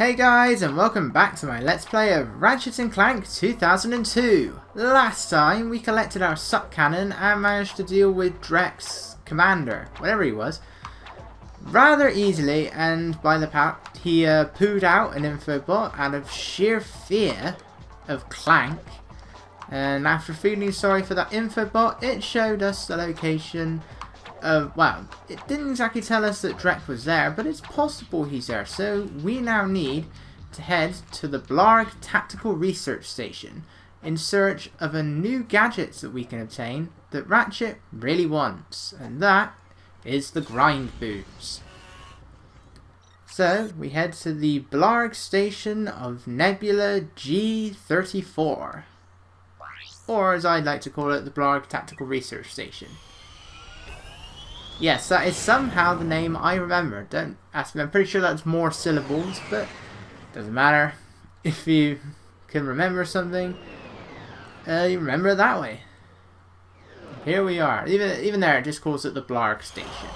Hey guys, and welcome back to my Let's Play of Ratchet Clank 2002. Last time we collected our suck cannon and managed to deal with Drek's commander, whatever he was, rather easily, and by the fact he pooed out an infobot out of sheer fear of Clank. And after feeling sorry for that infobot, it showed us the location of, well, it didn't exactly tell us that Drek was there, but it's possible he's there, so we now need to head to the Blarg Tactical Research Station in search of a new gadget that we can obtain that Ratchet really wants, and that is the grind boots. So we head to the Blarg station of Nebula G34, or as I'd like to call it, the Blarg Tactical Research Station. Yes, that is somehow the name I remember. Don't ask me, I'm pretty sure that's more syllables, but doesn't matter. If you can remember something, you remember it that way. Here we are. Even there, it just calls it the Blarg Station.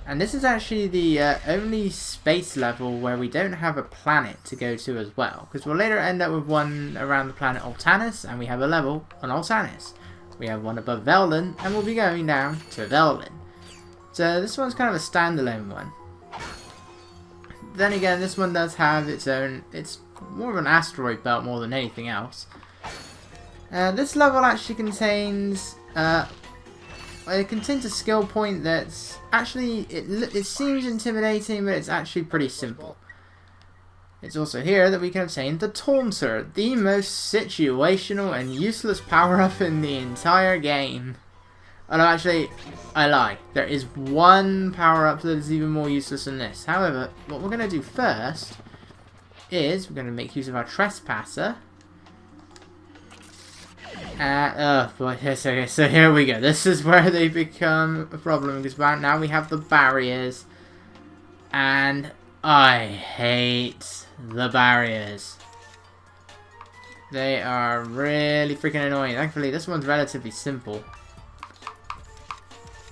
And this is actually the only space level where we don't have a planet to go to as well. Because we'll later end up with one around the planet Altanis, and we have a level on Altanis. We have one above Velden, and we'll be going down to Velden. So this one's kind of a standalone one. Then again, this one does have its own, it's more of an asteroid belt more than anything else. This level actually contains, it contains a skill point that's actually, it seems intimidating, but it's actually pretty simple. It's also here that we can obtain the Taunter, the most situational and useless power-up in the entire game. Oh no, actually, I lie. There is one power-up that is even more useless than this. However, what we're going to do first is we're going to make use of our Trespasser. Oh boy, yes, okay, so here we go. This is where they become a problem, because right now we have the barriers, and I hate the barriers. They are really freaking annoying. Thankfully, this one's relatively simple.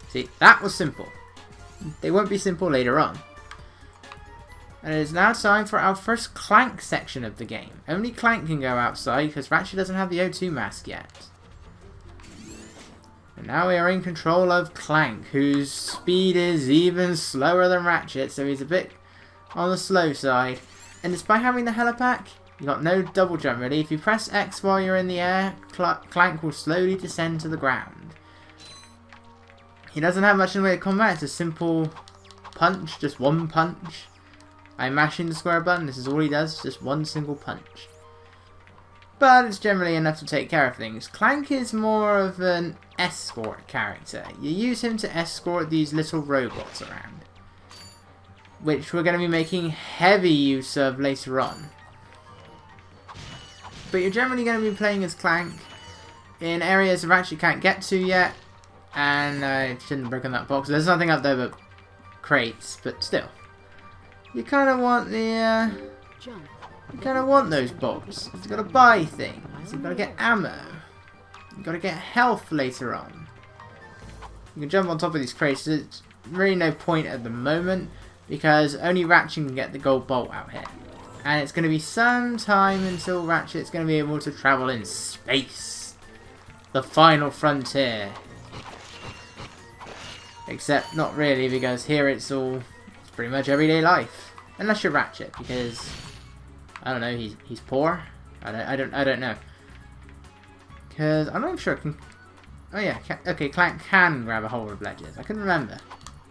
See, that was simple. They won't be simple later on. And it is now time for our first Clank section of the game. Only Clank can go outside because Ratchet doesn't have the O2 mask yet. And now we are in control of Clank, whose speed is even slower than Ratchet, so he's a bit on the slow side. And despite having the helipack, you got no double jump really. If you press X while you're in the air, Clank will slowly descend to the ground. He doesn't have much in the way of combat. It's a simple punch, just one punch. I'm mashing the square button, this is all he does, just one single punch. But it's generally enough to take care of things. Clank is more of an escort character. You use him to escort these little robots around, which we're going to be making heavy use of later on. But you're generally going to be playing as Clank in areas that Ratchet can't get to yet. And I shouldn't have broken that box. There's nothing up there but crates, but still. You kind of want the, you kind of want those bolts. You've got to buy things. You've got to get ammo. You've got to get health later on. You can jump on top of these crates. There's really no point at the moment, because only Ratchet can get the gold bolt out here. And it's going to be some time until Ratchet's going to be able to travel in space. The final frontier. Except not really, because here it's pretty much everyday life. Unless you're Ratchet, because I don't know, he's poor. I don't know. Because I'm not even sure it can. Oh yeah, okay, Clank can grab a hold of ledges. I couldn't remember.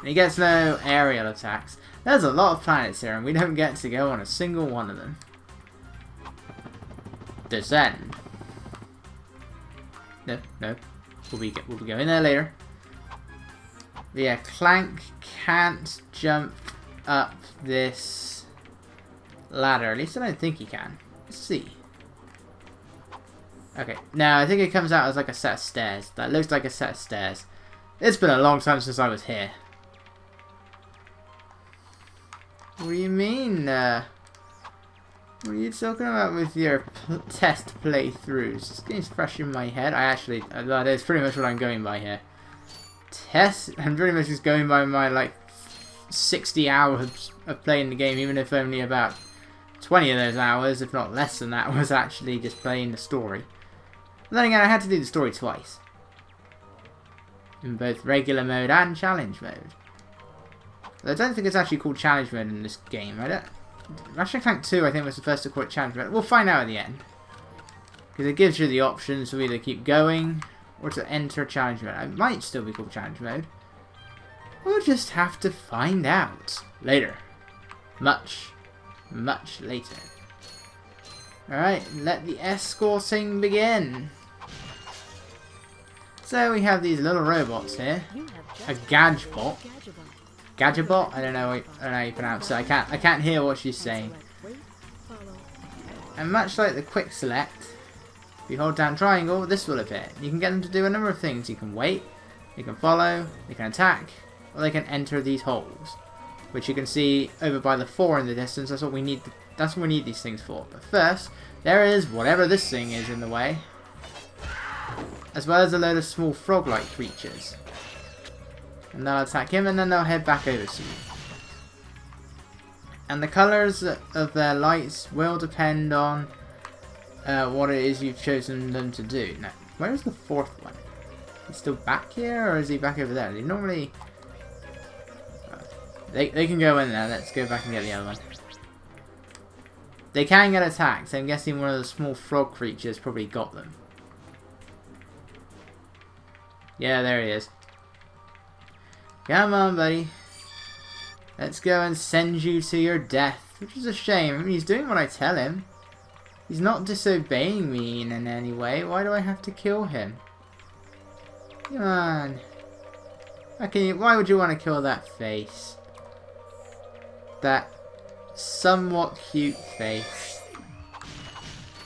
And he gets no aerial attacks. There's a lot of planets here, and we don't get to go on a single one of them. Descend. No. We'll be going there later. But yeah, Clank can't jump up this ladder. At least I don't think he can. Let's see. Okay, no, I think it comes out as like a set of stairs. That looks like a set of stairs. It's been a long time since I was here. What do you mean, what are you talking about with your test playthroughs? This game's fresh in my head. That is pretty much what I'm going by here. I'm pretty much just going by my, like, 60 hours of playing the game, even if only about 20 of those hours, if not less than that, was actually just playing the story. But then again, I had to do the story twice. In both regular mode and challenge mode. I don't think it's actually called challenge mode in this game. Ratchet Clank 2, I think, was the first to call it challenge mode. We'll find out at the end. Because it gives you the options to either keep going or to enter challenge mode. It might still be called challenge mode. We'll just have to find out later. Much later. Alright, let the escorting begin. So we have these little robots here. A Gadgebot. Gadgebot? I don't know how you pronounce it. I can't hear what she's saying. And much like the quick select, if you hold down triangle, this will appear. You can get them to do a number of things. You can wait, you can follow, they can attack, or they can enter these holes, which you can see over by the 4 in the distance. That's what we need. That's what we need these things for. But first, there is whatever this thing is in the way, as well as a load of small frog-like creatures. And they'll attack him, and then they'll head back over to you. And the colours of their lights will depend on what it is you've chosen them to do. Now, where is the 4th one? He's still back here, or is he back over there? They normally... They can go in there. Let's go back and get the other one. They can get attacked, so I'm guessing one of the small frog creatures probably got them. Yeah, there he is. Come on, buddy. Let's go and send you to your death. Which is a shame. I mean, he's doing what I tell him. He's not disobeying me in any way. Why do I have to kill him? Come on. Why would you want to kill that face? That somewhat cute face.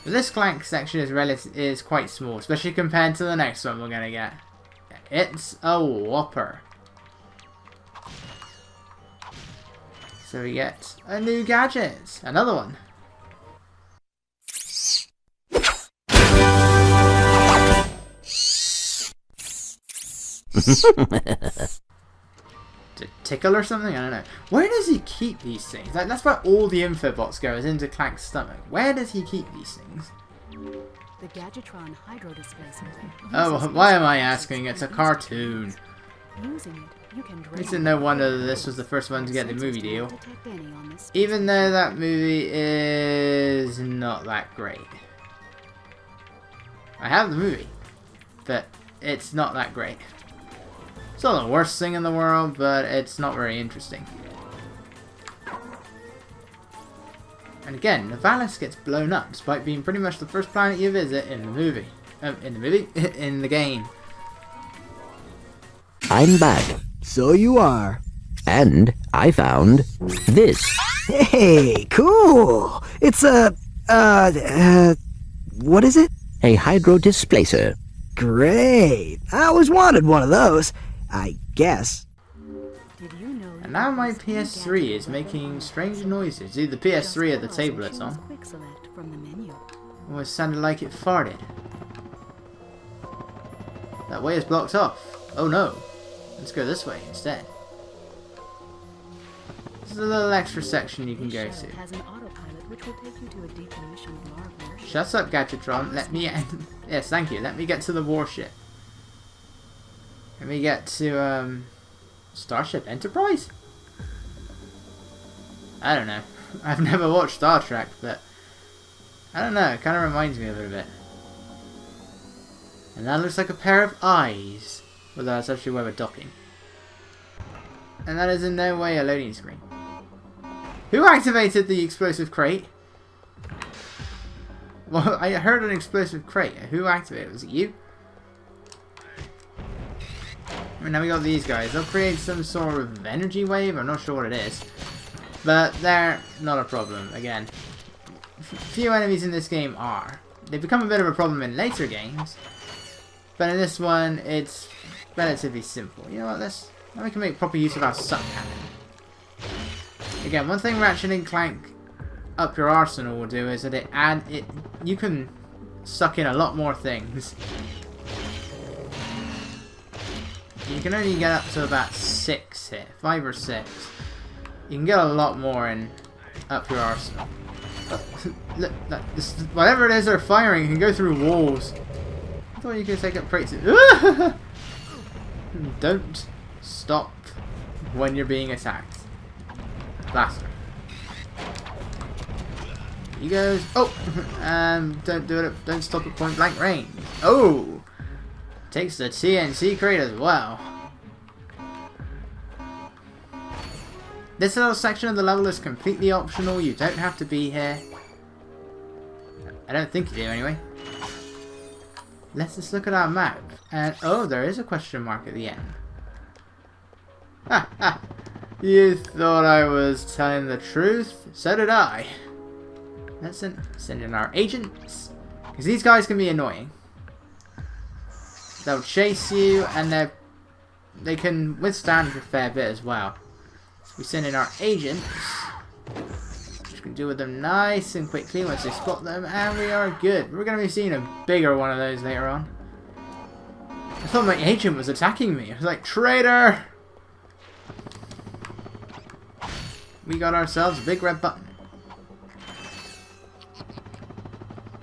But this Clank section is quite small, especially compared to the next one we're gonna get. It's a whopper. So we get a new gadget. Another one. To tickle or something? I don't know. Where does he keep these things? That's where all the infobots go, is into Clank's stomach. Where does he keep these things? The Gadgetron hydro displacer. Oh, why am I asking? It's a cartoon. Using it, you can It's no wonder that this was the first one to get the movie deal. Even though that movie is not that great. I have the movie, but it's not that great. It's not the worst thing in the world, but it's not very interesting. And again, Novalis gets blown up, despite being pretty much the first planet you visit in the movie. In the game. I'm back. So you are. And I found this. Hey, cool. It's a, what is it? A hydro displacer. Great. I always wanted one of those, I guess. Did you know And now my PS3 is making strange noises. See, the PS3 at the table it's on. Quick select from the menu. Almost sounded like it farted. That way is blocked off. Oh no. Let's go this way instead. This is a little extra section you can go This to. shell has an autopilot which will take you to a decommissioned Lark warship. Shut up, Gadgetron. Let me... Yes, thank you. Let me get to the warship. Let me get to, Starship Enterprise? I don't know. I've never watched Star Trek, but... I don't know. It kind of reminds me of it a bit. And that looks like a pair of eyes. Although that's actually where we're docking. And that is in no way a loading screen. Who activated the explosive crate? Well, I heard an explosive crate. Who activated it? Was it you? And now we got these guys. They'll create some sort of energy wave. I'm not sure what it is. But they're not a problem. Again, few enemies in this game are. They become a bit of a problem in later games. But in this one, it's relatively simple. You know what? Now we can make proper use of our suck cannon. Again, one thing Ratchet and Clank up your arsenal will do is that you can suck in a lot more things. You can only get up to about 6 here, 5 or 6. You can get a lot more in up your arsenal. Look, whatever it is they're firing, can go through walls. I thought you could take up crates. Don't stop when you're being attacked. Blaster. He goes. Oh, don't do it. Don't stop at point blank range. Oh, takes the TNT crate as well. This little section of the level is completely optional. You don't have to be here. I don't think you do, anyway. Let's just look at our map. And oh, there is a question mark at the end. Ha ha! You thought I was telling the truth? So did I. Let's send in our agents, because these guys can be annoying. They'll chase you, and they can withstand a fair bit as well. So we send in our agents, which can deal with them nice and quickly once they spot them, and we are good. We're going to be seeing a bigger one of those later on. I thought my agent was attacking me. I was like, traitor! We got ourselves a big red button.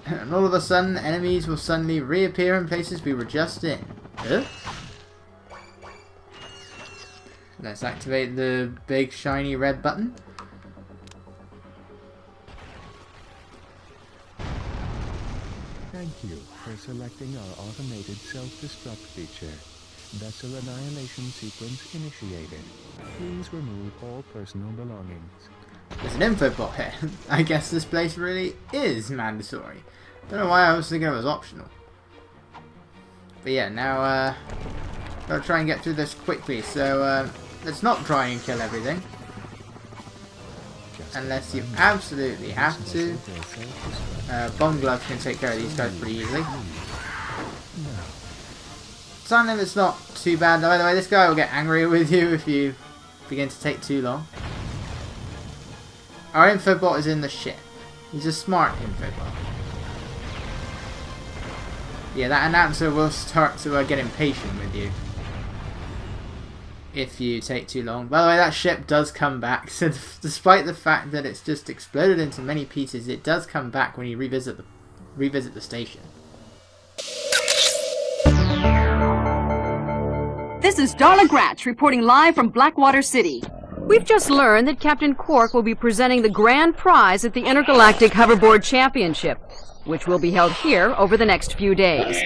And all of a sudden, enemies will suddenly reappear in places we were just in. Huh? Let's activate the big shiny red button. Thank you for selecting our automated self-destruct feature. Vessel annihilation sequence initiated. Please remove all personal belongings. There's an info bot here. I guess this place really is mandatory. Don't know why I was thinking it was optional. But yeah, now gotta try and get through this quickly. So let's not try and kill everything, unless you absolutely have to. Bomb Glove can take care of these guys pretty easily. Some of it's not too bad. By the way, this guy will get angry with you if you begin to take too long. Our infobot is in the ship. He's a smart infobot. Yeah, that announcer will start to get impatient with you if you take too long. By the way, that ship does come back. So despite the fact that it's just exploded into many pieces, it does come back when you revisit the station. This is Darla Gratch reporting live from Blackwater City. We've just learned that Captain Quark will be presenting the grand prize at the Intergalactic Hoverboard Championship, which will be held here over the next few days.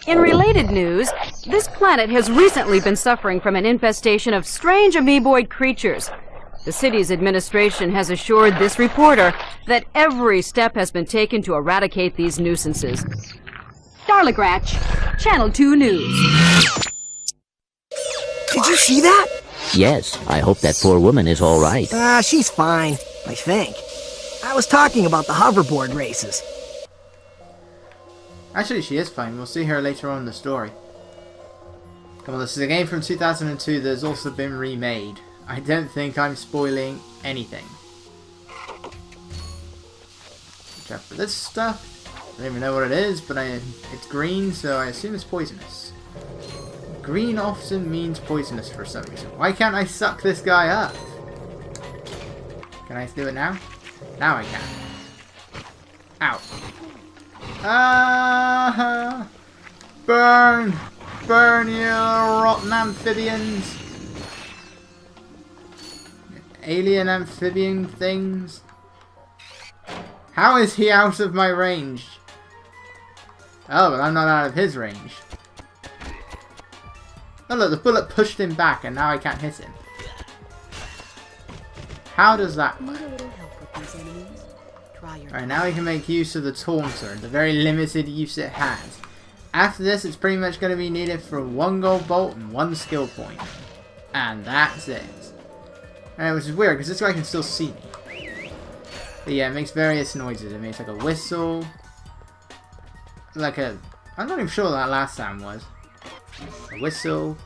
In related news, this planet has recently been suffering from an infestation of strange amoeboid creatures. The city's administration has assured this reporter that every step has been taken to eradicate these nuisances. Darla Gratch, Channel 2 News. Did you see that? Yes, I hope that poor woman is all right. She's fine, I think. I was talking about the hoverboard races. Actually, she is fine. We'll see her later on in the story. Come on, this is a game from 2002 that has also been remade. I don't think I'm spoiling anything. Watch out for this stuff. I don't even know what it is, but it's green, so I assume it's poisonous. Green often means poisonous for some reason. Why can't I suck this guy up? Can I do it now? Now I can. Ow. Ah! Burn! Burn, you rotten amphibians! Alien amphibian things. How is he out of my range? Oh, but I'm not out of his range. Oh look, the bullet pushed him back and now I can't hit him. How does that work? Alright, now we can make use of the Taunter, the very limited use it has. After this, it's pretty much going to be needed for 1 gold bolt and 1 skill point. And that's it. Alright, which is weird, because this guy can still see me. But yeah, it makes various noises. It makes like a whistle. Like a... I'm not even sure what that last sound was. A whistle.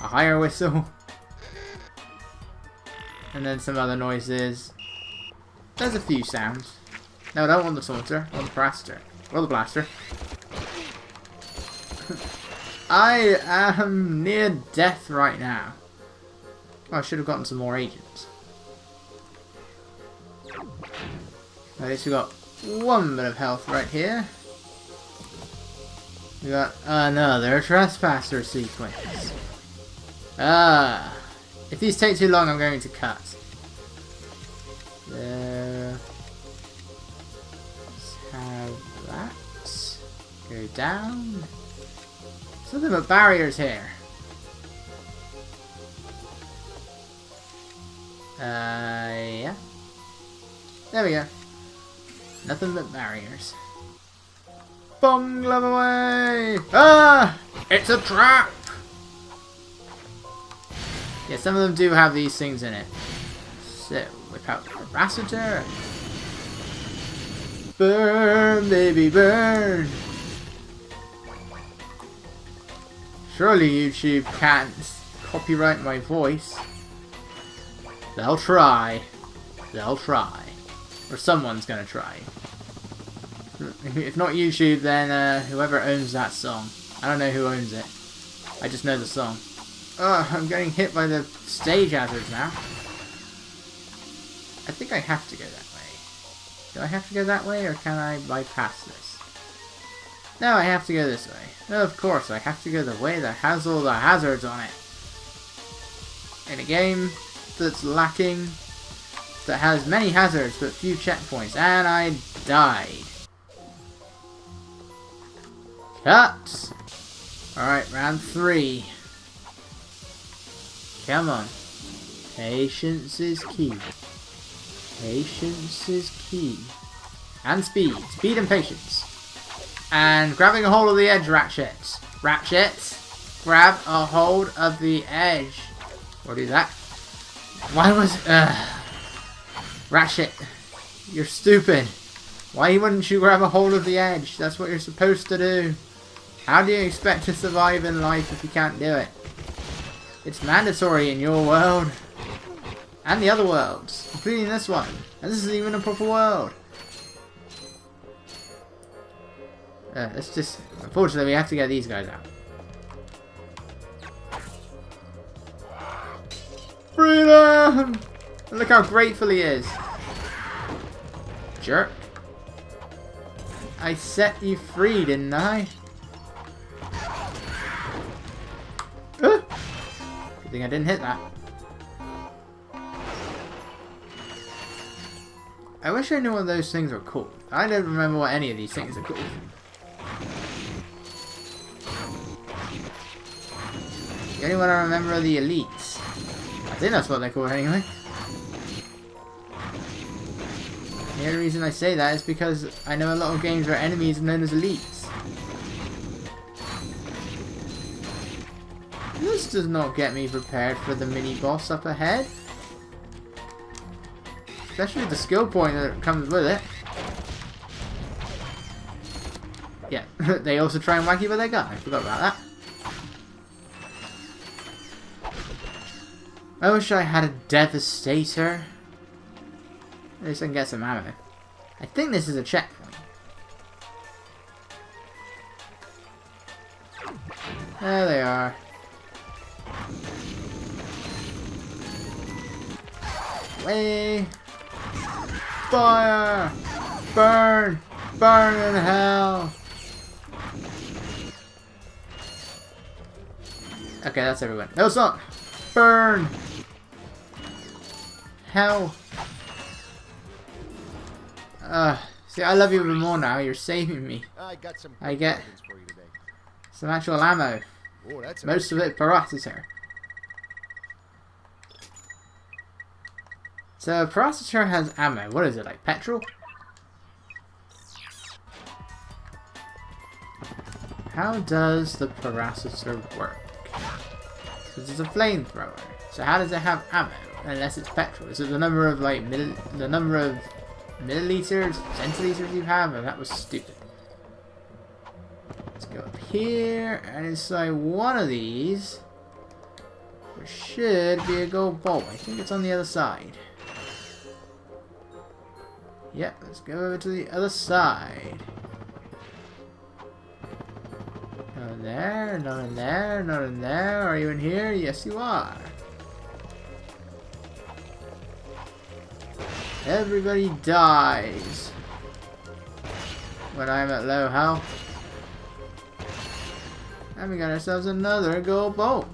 A higher whistle. And then some other noises. There's a few sounds. No, I don't want the Taunter. I want the Blaster. Or the Blaster. I am near death right now. Oh, I should have gotten some more agents. At least we got one bit of health right here. We got another trespasser sequence. If these take too long, I'm going to cut. There. Let's have that. Go down. Something but barriers here. Yeah. There we go. Nothing but barriers. Bong glove away! Ah! It's a trap! Yeah, some of them do have these things in it. So, whip out the capacitor. Burn, baby, burn! Surely YouTube can't copyright my voice. They'll try. They'll try. Or someone's gonna try. If not YouTube, then whoever owns that song. I don't know who owns it. I just know the song. Oh, I'm getting hit by the stage hazards now. I think I have to go that way. Do I have to go that way, or can I bypass this? No, I have to go this way. No, of course, I have to go the way that has all the hazards on it. In a game that's lacking, that has many hazards but few checkpoints, and I died. Cut! Alright, round 3. Come on. Patience is key. Patience is key. And speed. Speed and patience. And grabbing a hold of the edge, Ratchet. Ratchet, grab a hold of the edge. Or do that. Why was... Ratchet, you're stupid. Why wouldn't you grab a hold of the edge? That's what you're supposed to do. How do you expect to survive in life if you can't do it? It's mandatory in your world. And the other worlds. Including this one. And this isn't even a proper world. Let's just... Unfortunately, we have to get these guys out. Freedom! And look how grateful he is. Jerk. I set you free, didn't I? Good thing I didn't hit that. I wish I knew what those things were called. I don't remember what any of these things are called. The only one I remember are the elites. I think that's what they're called anyway. The only reason I say that is because I know a lot of games where enemies are known as elites. This does not get me prepared for the mini-boss up ahead. Especially the skill point that comes with it. Yeah, they also try and whack you with their gun. I forgot about that. I wish I had a Devastator. At least I can get some ammo. I think this is a checkpoint. There they are. Way! Fire! Burn! Burn in hell! Okay, that's everyone. No, it's not! Burn! Hell! See, I love you even more now. You're saving me. I get some actual ammo. Most of it processor. So, processor has ammo. What is it, like petrol? How does the processor work? Because it's a flamethrower. So how does it have ammo? Unless it's petrol. Is it the number of like the number of milliliters, centiliters you have? And that was stupid. Let's go up here and inside one of these there should be a gold bolt. I think it's on the other side. Yep, let's go over to the other side. Not in there, not in there, not in there. Are you in here? Yes, you are. Everybody dies when I'm at low health. And we got ourselves another gold bolt.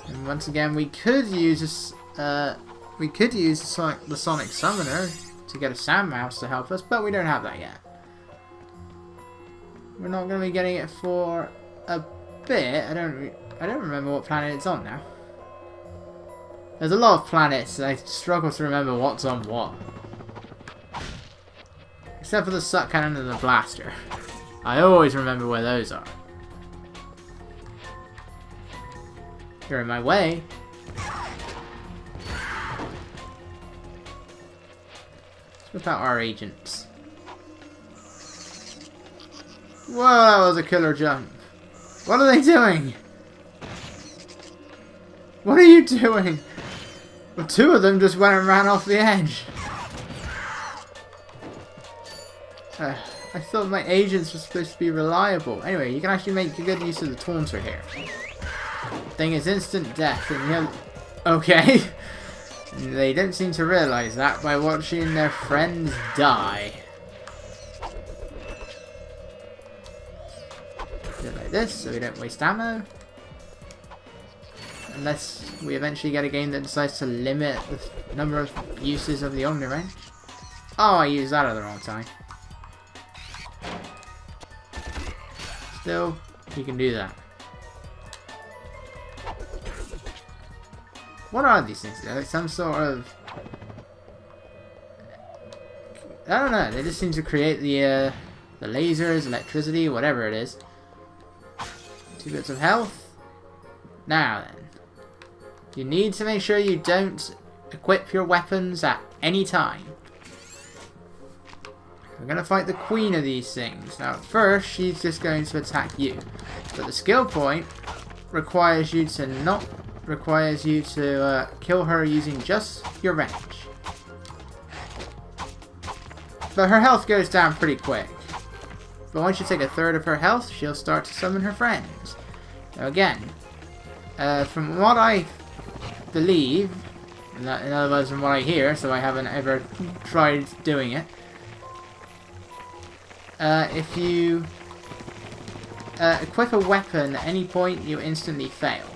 And once again, we could use this. We could use the Sonic Summoner to get a Sand Mouse to help us, but we don't have that yet. We're not going to be getting it for a bit. I don't remember what planet it's on now. There's a lot of planets. I struggle to remember what's on what. Except for the Suck Cannon and the Blaster. I always remember where those are. You're in my way. Let's whip out our agents. Whoa, that was a killer jump. What are they doing? What are you doing? Well, two of them just went and ran off the edge. I thought my agents were supposed to be reliable. Anyway, you can actually make good use of the taunter here. Thing is instant death, and you have... Okay. They don't seem to realise that by watching their friends die. Do it like this, so we don't waste ammo. Unless we eventually get a game that decides to limit the number of uses of the Omni-Wrench. Oh, I used that at the wrong time. Still, you can do that. What are these things? They're like some sort of... I don't know, they just seem to create the lasers, electricity, whatever it is. 2 bits of health. Now then. You need to make sure you don't equip your weapons at any time. We're going to fight the queen of these things. Now at first, she's just going to attack you. But the skill point requires you to kill her using just your wrench. But her health goes down pretty quick. But once you take a third of her health, she'll start to summon her friends. Now again, from what I believe, in other words from what I hear, so I haven't ever tried doing it, if you equip a weapon at any point, you instantly fail.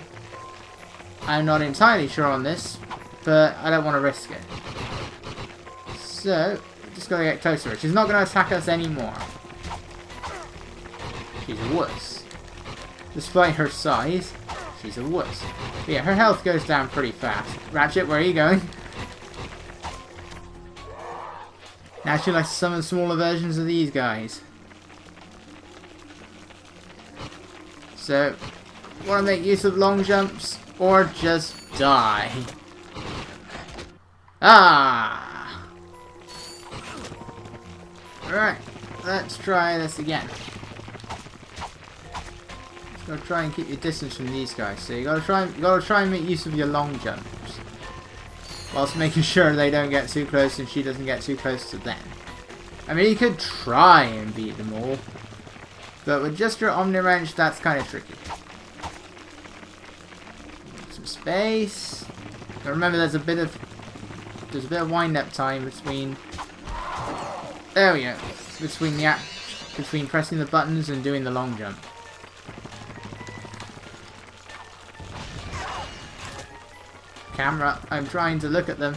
I'm not entirely sure on this, but I don't want to risk it. So, just gotta get closer. She's not gonna attack us anymore. She's a wuss. Despite her size, she's a wuss. But yeah, her health goes down pretty fast. Ratchet, where are you going? Now she likes to summon smaller versions of these guys. So, want to make use of long jumps, or just die. Ah! Alright, let's try this again. Just gotta try and keep your distance from these guys. So you gotta try and make use of your long jumps, whilst making sure they don't get too close and she doesn't get too close to them. I mean, you could try and beat them all, but with just your Omni-Wrench, that's kind of tricky. Some space. Now remember, there's a bit of wind-up time between. There we go. Between pressing the buttons and doing the long jump. Camera, I'm trying to look at them.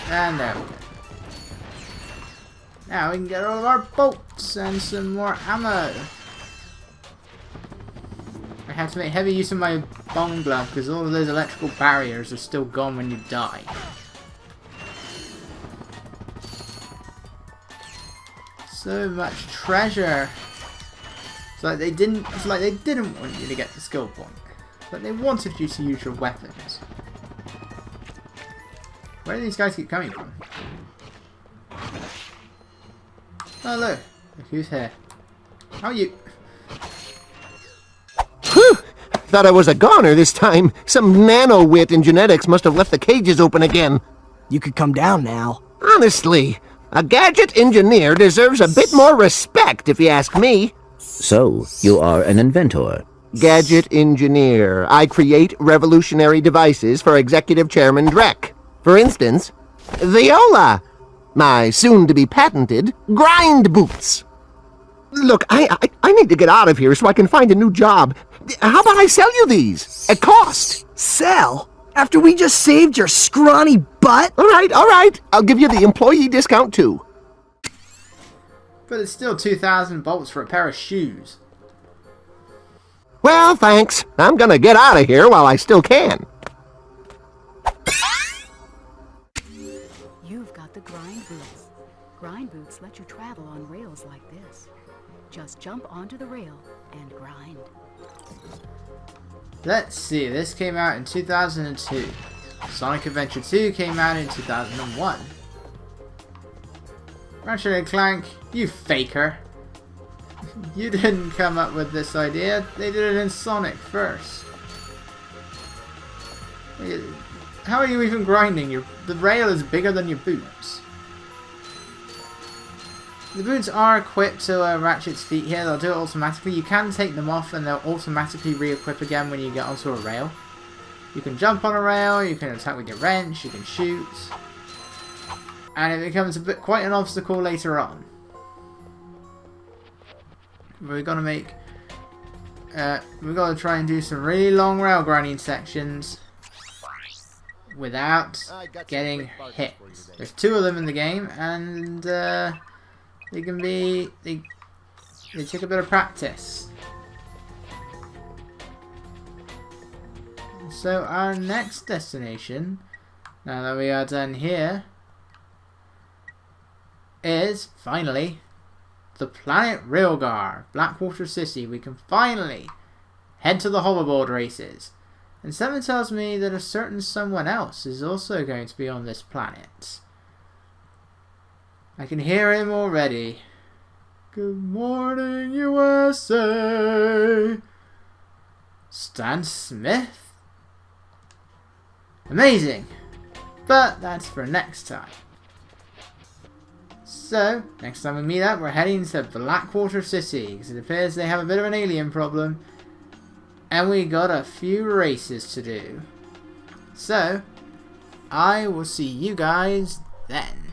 And there we go. Now we can get all of our bolts and some more ammo. I have to make heavy use of my bomb glove because all of those electrical barriers are still gone when you die. So much treasure. It's like they didn't want you to get the skill point, but they wanted you to use your weapons. Where do these guys keep coming from? Oh look who's here. How are you? Whew! Thought I was a goner this time. Some nano-wit in genetics must have left the cages open again. You could come down now. Honestly, a gadget engineer deserves a bit more respect if you ask me. So, you are an inventor. Gadget engineer. I create revolutionary devices for Executive Chairman Drek. For instance, Viola. My soon-to-be patented grind boots. Look, I need to get out of here so I can find a new job. How about I sell you these? At cost. Sell? After we just saved your scrawny butt? All right. I'll give you the employee discount too. But it's still 2,000 bolts for a pair of shoes. Well, thanks. I'm gonna get out of here while I still can. You've got the grind boots. Grind boots let you travel on rails like this. Just jump onto the rail and grind. Let's see, this came out in 2002. Sonic Adventure 2 came out in 2001. Ratchet Clank, you faker. You didn't come up with this idea, they did it in Sonic first. How are you even grinding? The rail is bigger than your boots. The boots are equipped to Ratchet's feet here, they'll do it automatically. You can take them off and they'll automatically re-equip again when you get onto a rail. You can jump on a rail, you can attack with your wrench, you can shoot. And it becomes quite an obstacle later on. We're gonna make... we've got to try and do some really long rail grinding sections without getting hit. There's 2 of them in the game and they can be... They take a bit of practice. So our next destination, now that we are done here, is finally the planet Railgar, Blackwater City. We can finally head to the hoverboard races. And something tells me that a certain someone else is also going to be on this planet. I can hear him already. Good morning, USA! Stan Smith? Amazing! But that's for next time. So, next time we meet up, we're heading to Blackwater City, because it appears they have a bit of an alien problem, and we got a few races to do. So, I will see you guys then.